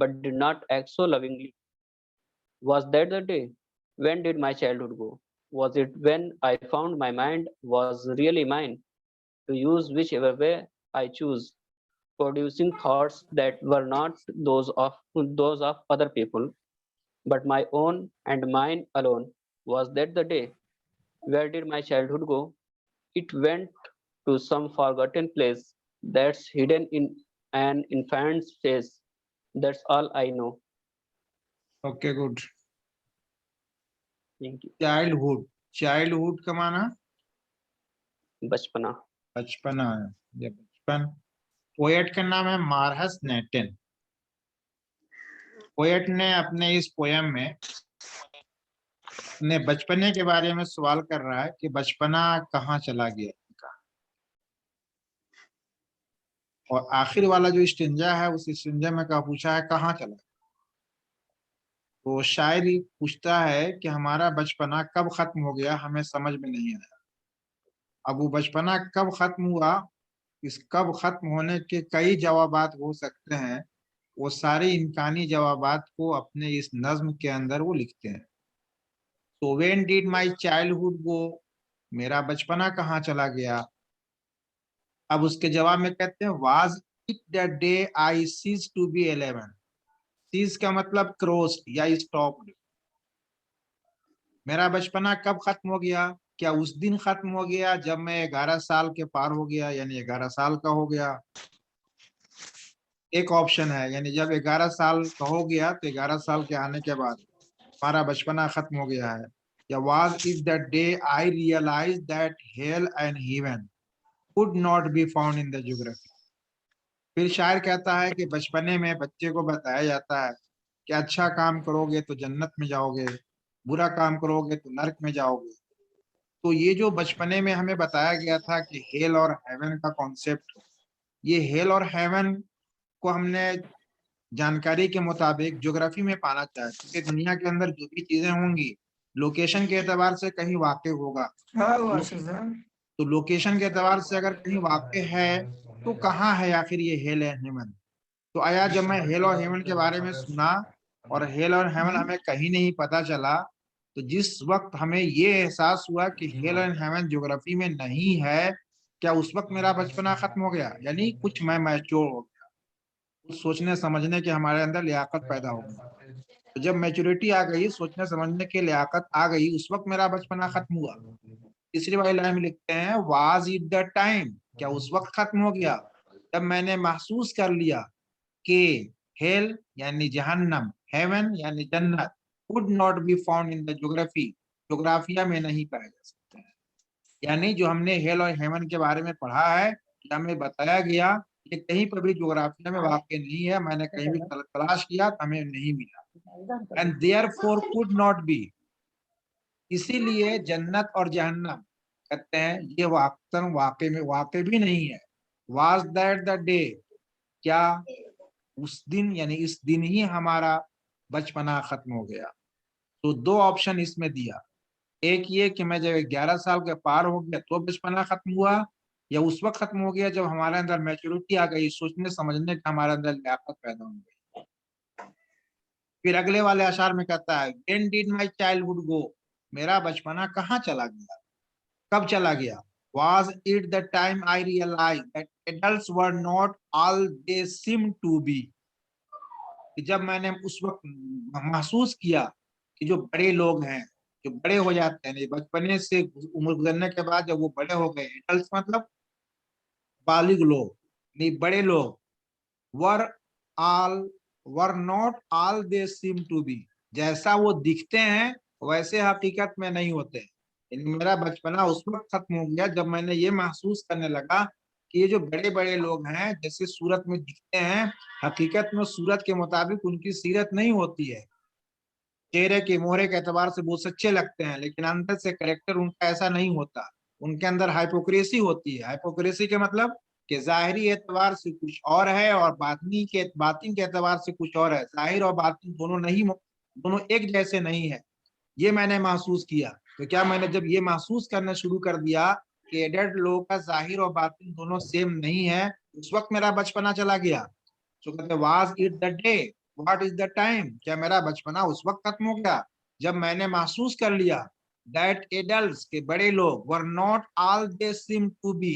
but did not act so lovingly. Was that the day? When did my childhood go? Was it when I found my mind was really mine to use whichever way I choose, producing thoughts that were not those of other people, but my own and mine alone? Was that the day? Where did my childhood go? It went to some forgotten place that's hidden in an infant's face. That's all I know. Okay good. Thank you. Childhood, childhood का माना बचपना। बचपना है, ये बचपन। Poet का नाम है मार्हस नेटन। पोएट ने अपने इस पोयम में अपने बचपने के बारे में सवाल कर रहा है कि बचपना कहाँ चला गया इनका। और आखिर वाला जो स्टिंजा है उस स्टिंजा में कहा पूछा है कहाँ चला। तो शायद ही पूछता है कि हमारा बचपना कब खत्म हो गया, हमें समझ में नहीं आया। अब वो बचपना कब खत्म हुआ, इस कब खत्म होने के कई जवाबात हो सकते हैं। वो सारे इम्कानी जवाबात को अपने इस नज्म के अंदर वो लिखते हैं। तो when did my childhood go, मेरा बचपना कहाँ चला गया। अब उसके जवाब में कहते हैं was it the day I ceased to be 11। Ceased का मतलब क्रॉस्ड या स्टॉप्ड। मेरा बचपना कब खत्म हो गया, क्या उस दिन खत्म हो गया जब मैं 11 साल के पार हो गया, यानी 11 साल का हो गया। एक ऑप्शन है, यानी जब 11 साल का हो गया तो 11 साल के आने के बाद हमारा बचपना खत्म हो गया है। या was it the day I realised that hell and heaven could not be found in the geography. फिर शायर कहता है कि बचपने में बच्चे को बताया जाता है कि अच्छा काम करोगे तो जन्नत में जाओगे, बुरा काम करोगे तो नरक में जाओगे। तो ये जो बचपने में हमें बताया गया था कि हेल और हेवन का कॉन्सेप्ट, ये हेल और हेवन को हमने जानकारी के मुताबिक ज्योग्राफी में पाना चाहिए, क्योंकि दुनिया के अंदर जो भी चीजें होंगी लोकेशन के एतबार से कहीं वाक़ होगा। तो लोकेशन के एतबार से अगर कहीं वाक़ है तो कहाँ है आखिर ये हेल एंड हेवन। तो आया जब मैं हेल और हेवन के बारे में सुना और हेल और हेवन हमें कहीं नहीं पता चला, तो जिस वक्त हमें ये एहसास हुआ कि हेल एंड हेवन ज्योग्राफी में नहीं है, क्या उस वक्त मेरा बचपना खत्म हो गया, यानी कुछ मैं मैच्योर हो गया, कुछ सोचने समझने की हमारे अंदर लियाकत पैदा हो गई। तो जब मैच्योरिटी आ गई, सोचने समझने की लियाकत आ गई, उस वक्त मेरा बचपना खत्म हुआ। तीसरी वाली लाइन में लिखते हैं वाज इट द टाइम, क्या उस वक्त खत्म हो गया जब मैंने महसूस कर लिया कि हेल यानी जहन्नम, हेवन यानी जन्नत, could not be found in the geography, ज्योग्राफिया में नहीं पाए जा सकते हैं। यानी जो हमने हेल और हेवन के बारे में पढ़ा है, हमें बताया गया ये कहीं पर भी ज्योग्राफिया में वाक़ नहीं है, मैंने कहीं भी तलाश किया तो हमें नहीं मिला। And therefore could not B, इसीलिए जन्नत और जहन्नम कहते हैं ये वाक़तन वाक़े में वाक़े भी नहीं है। वाज दैट द डे, क्या उस दिन यानी इस दिन ही हमारा बचपना खत्म हो गया। तो दो ऑप्शन इसमें दिया, एक ये कि मैं जब 11 साल के पार हो गया तो बचपना खत्म हुआ, या उस वक्त खत्म हो गया जब हमारे अंदर मैच्योरिटी आ गई, सोचने समझने का हमारे अंदर लियाकत पैदा हो गई। फिर अगले वाले अशार में कहता है when did my childhood go, मेरा बचपना कहाँ चला गया, कब चला गया। Was it the time I realized that adults were not all they seem to be, कि जब मैंने उस वक्त महसूस किया कि जो बड़े लोग हैं, जो बड़े हो जाते हैं, बचपने से उम्र गुजरने के बाद जब वो बड़े हो गए, एडल्ट मतलब बालिग लोग, नहीं बड़े लोग, were all were not all they seem to be, जैसा वो दिखते हैं वैसे हकीकत में नहीं होते। मेरा बचपना उस वक्त खत्म हो गया जब मैंने ये महसूस करने लगा कि ये जो बड़े बड़े लोग हैं जैसे सूरत में दिखते हैं, हकीकत में सूरत के मुताबिक उनकी सीरत नहीं होती है। चेहरे के मोहरे के एतबार से बहुत सच्चे लगते हैं, लेकिन अंदर से करेक्टर उनका ऐसा नहीं होता। उनके अंदर हाइपोक्रेसी होती है। हाइपोक्रेसी के मतलब कि जाहिरी एतबार से कुछ और है और बातिन के एतबार से कुछ और है। जाहिर और बातिन दोनों एक जैसे नहीं है। ये मैंने महसूस किया। तो क्या मैंने जब ये महसूस करना शुरू कर दिया कि एडल्ट लोगों का जाहिर और बातिन दोनों सेम नहीं है, उस वक्त मेरा बचपना चला गया। तो कहते was it the day, what is the time, क्या मेरा बचपना उस वक्त खत्म हो गया जब मैंने महसूस कर लिया दैट एडल्ट्स, के बड़े लोग, were not all they seem to be,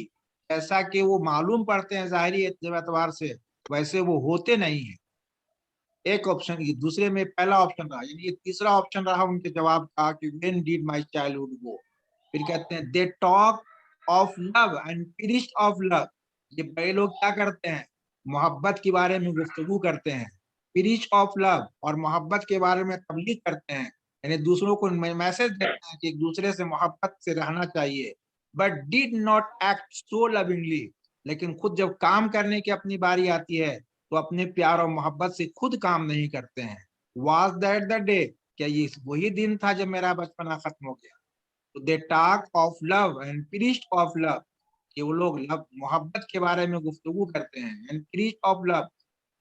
ऐसा कि वो मालूम पड़ते हैं ज़ाहिरी एतबार से, वैसे वो होते नहीं है। एक ऑप्शन, ये दूसरे में पहला ऑप्शन रहा, यानी ये तीसरा ऑप्शन रहा उनके जवाब का कि when did my childhood go. फिर कहते हैं they talk of love and perish of love, ये बड़े लोग क्या करते हैं, मोहब्बत के बारे में गुफ्तगू करते हैं, पीरिश ऑफ लव, और मोहब्बत के बारे में तबलीग करते हैं, यानी दूसरों को मैसेज देते हैं कि एक दूसरे से मोहब्बत से रहना चाहिए। But did not act so lovingly, लेकिन खुद जब काम करने की अपनी बारी आती है तो अपने प्यार और मोहब्बत से खुद काम नहीं करते हैं। Was that the day, क्या ये वही दिन था जब मेरा बचपना खत्म हो गया। तो they talk of love and perish of love, कि वो लोग लव मोहब्बत के बारे में गुफ्तगू करते हैं, एंड पीरिश ऑफ लव,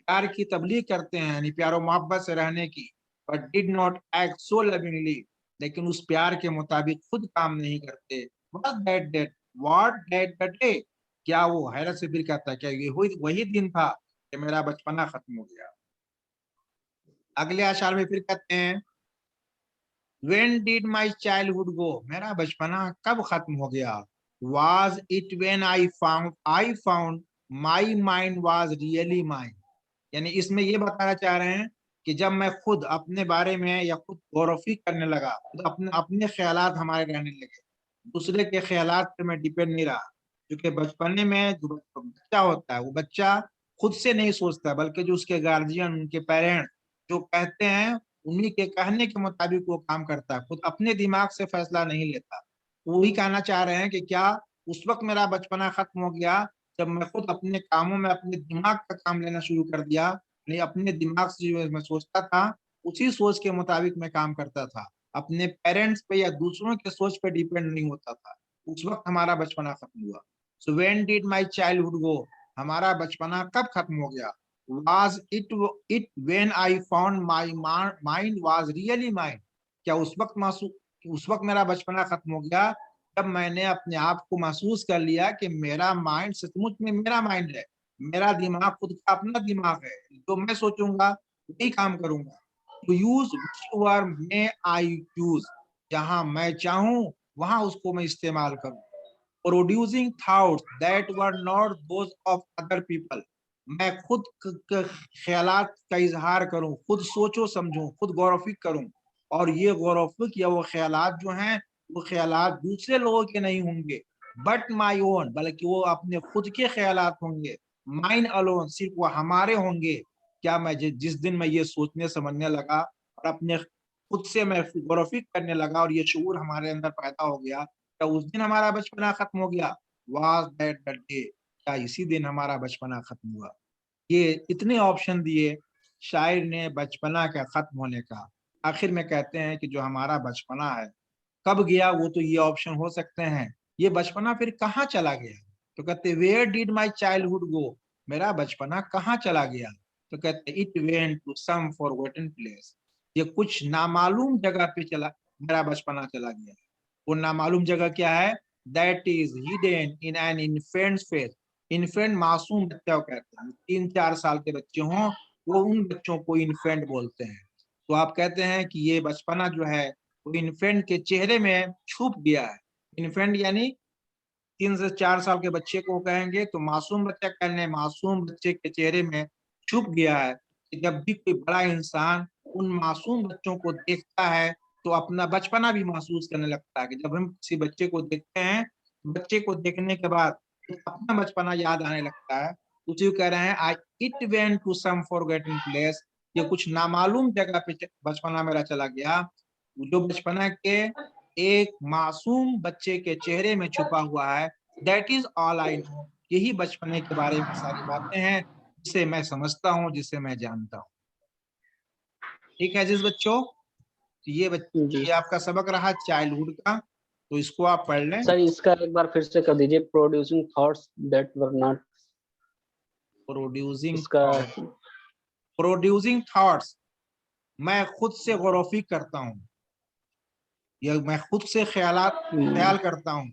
प्यार की तबलीग करते हैं, यानी प्यार और मोहब्बत से रहने की। But did not act so lovingly, लेकिन उस प्यार के मुताबिक खुद काम नहीं करते। व्हाट दैट द डे, क्या वो हैरत से फिर कहता है क्या ये वही दिन था कि मेरा बचपना खत्म हो गया। अगले अशार में फिर कहते हैं When did my childhood go, मेरा बचपना कब खत्म हो गया। Was it when I found my mind was really mine, यानी इसमें ये बताना चाह रहे हैं कि जब मैं खुद अपने बारे में या खुद गौर व फिक्र करने लगा, खुद अपने अपने ख्यालात हमारे रहने लगे, दूसरे के ख्यालात पे मैं डिपेंड नहीं रहा। क्योंकि बचपने में जो बच्चा होता है वो बच्चा खुद से नहीं सोचता, बल्कि जो उसके गार्जियन, उनके पेरेंट्स जो कहते हैं उन्हीं के कहने के मुताबिक वो काम करता है, खुद अपने दिमाग से फैसला नहीं लेता। वही कहना चाह रहे हैं कि क्या उस वक्त मेरा बचपना खत्म हो गया जब मैं खुद अपने कामों में अपने दिमाग का काम लेना शुरू कर दिया, नहीं अपने दिमाग से जो मैं सोचता था उसी सोच के मुताबिक मैं काम करता था, अपने पेरेंट्स पे या दूसरों के सोच पे डिपेंड नहीं होता था। उस वक्त हमारा बचपना खत्म हुआ। So when did my childhood गो, हमारा बचपना कब खत्म हो गया। was it when I found my mind was really mine, क्या उस वक्त मेरा बचपना खत्म हो गया जब मैंने अपने आप को महसूस कर लिया कि मेरा माइंड सचमुच में मेरा माइंड है, मेरा दिमाग खुद का अपना दिमाग है, जो मैं सोचूंगा वही काम करूंगा। टू यूज में आई यूज, जहां मैं चाहूं वहां उसको मैं इस्तेमाल करूं। Producing thoughts that were not those of other people, मैं खुद ख्यालात का इजहार करूं, खुद सोचो समझूं, खुद गौर फिक्र करूं, और ये गौर फिक्र या वो ख्यालात जो हैं वो ख्यालात दूसरे लोगों के नहीं होंगे, बट माई ओन, बल्कि वो अपने खुद के ख्यालात होंगे। माइन अलोन, सिर्फ वो हमारे होंगे। क्या मैं जिस दिन मैं ये सोचने समझने लगा और अपने खुद से मैं गौर व फिक्र करने लगा और ये शऊर हमारे अंदर पैदा हो गया, क्या उस दिन हमारा बचपना खत्म हो गया। वाज दैट द डे, क्या इसी दिन हमारा बचपना खत्म हुआ। ये इतने ऑप्शन दिए शायर ने बचपना का खत्म होने का। आखिर में कहते हैं कि जो हमारा बचपना है कब गया, वो तो ये ऑप्शन हो सकते हैं, ये बचपना फिर कहाँ चला गया। तो कहते where did my childhood go, मेरा बचपना कहाँ चला गया। तो कहते it went to some forgotten place, ये कुछ नामालूम जगह पे चला, मेरा बचपना चला गया। वो नामालूम जगह क्या है, that is hidden in an infants face, infant मासूम बच्चा को कहते हैं, 3-4 साल के बच्चे हों वो उन बच्चों को इन्फेंट बोलते हैं। तो आप कहते हैं कि ये बचपना जो है वो इन्फेंट के चेहरे में छुप गया है। इन्फेंट यानी 3 से 4 साल के बच्चे को कहेंगे, तो मासूम बच्चा कहने मासूम बच्चे के चेहरे में छुप गया है कि जब भी कोई बड़ा इंसान उन मासूम बच्चों को देखता है तो अपना बचपना भी महसूस करने लगता है। कि जब हम किसी बच्चे को देखते हैं, बच्चे को देखने के बाद तो अपना बचपना याद आने लगता है। उसी को कह रहे हैं I it went to some forgotten place, ये कुछ नामालूम जगह पे बचपना मेरा चला गया, जो बचपना के एक मासूम बच्चे के चेहरे में छुपा हुआ है। That is all I know, यही बचपने के बारे में सारी बातें हैं जिसे मैं समझता हूँ, जिसे मैं जानता हूँ। ठीक है जिस बच्चों, तो जी ये आपका सबक रहा चाइल्डहुड का, तो इसको आप पढ़ लें। सर, इसका एक बार फिर से कर दीजिए, producing thoughts that were not, producing इसका। थॉट, प्रोड्यूसिंग थॉट्स, मैं खुद से गौर व फिक्र करता हूँ, या मैं खुद से ख्याल करता हूँ,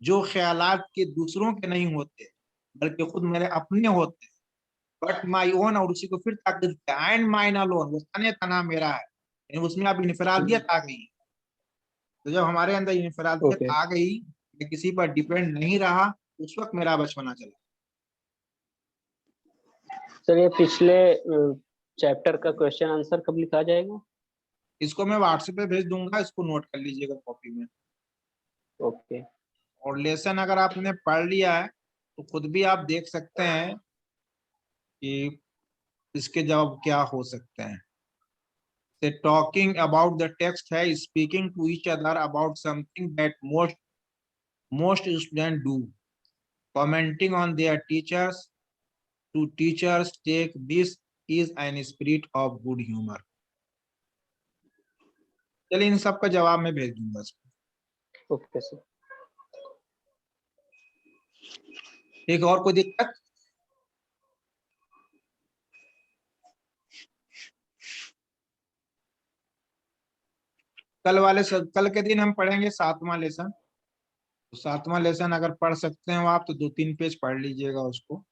जो ख्यालात के दूसरों के नहीं होते बल्कि खुद मेरे अपने होते हैं। बट माई ओन, और उसी को फिर ताकीद किया, एंड माइन अलोन, वो तने तना मेरा है, यानी उसमें अब इनफरादियत आ गई। तो जब हमारे अंदर इनफरादियत ओके आ गई, मैं किसी पर डिपेंड नहीं रहा, उस वक्त मेरा बचपना चला। सर, ये पिछले चैप्टर का क्वेश्चन आंसर कब लिखा जाएगा? इसको मैं व्हाट्सएप पे भेज दूंगा, इसको नोट कर लीजिएगा कॉपी में। ओके। और लेसन अगर आपने पढ़ लिया है तो खुद भी आप देख सकते हैं कि इसके जवाब क्या हो सकते हैं। Say talking about the text है speaking to each other about something that most student do, commenting on their teachers, to teachers take this is an spirit of good humour. चलिए इन सब का जवाब मैं भेज दूंगा इसको। Okay sir. ठीक है, और कोई दिक्कत? कल के दिन हम पढ़ेंगे 7वां लेसन। तो 7वां लेसन अगर पढ़ सकते हो आप तो 2-3 पेज पढ़ लीजिएगा उसको।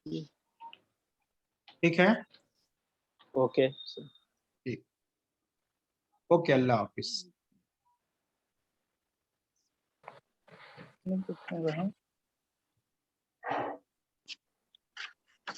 ठीक है, ओके सर। ठीक, ओके, अल्लाह हाफिज।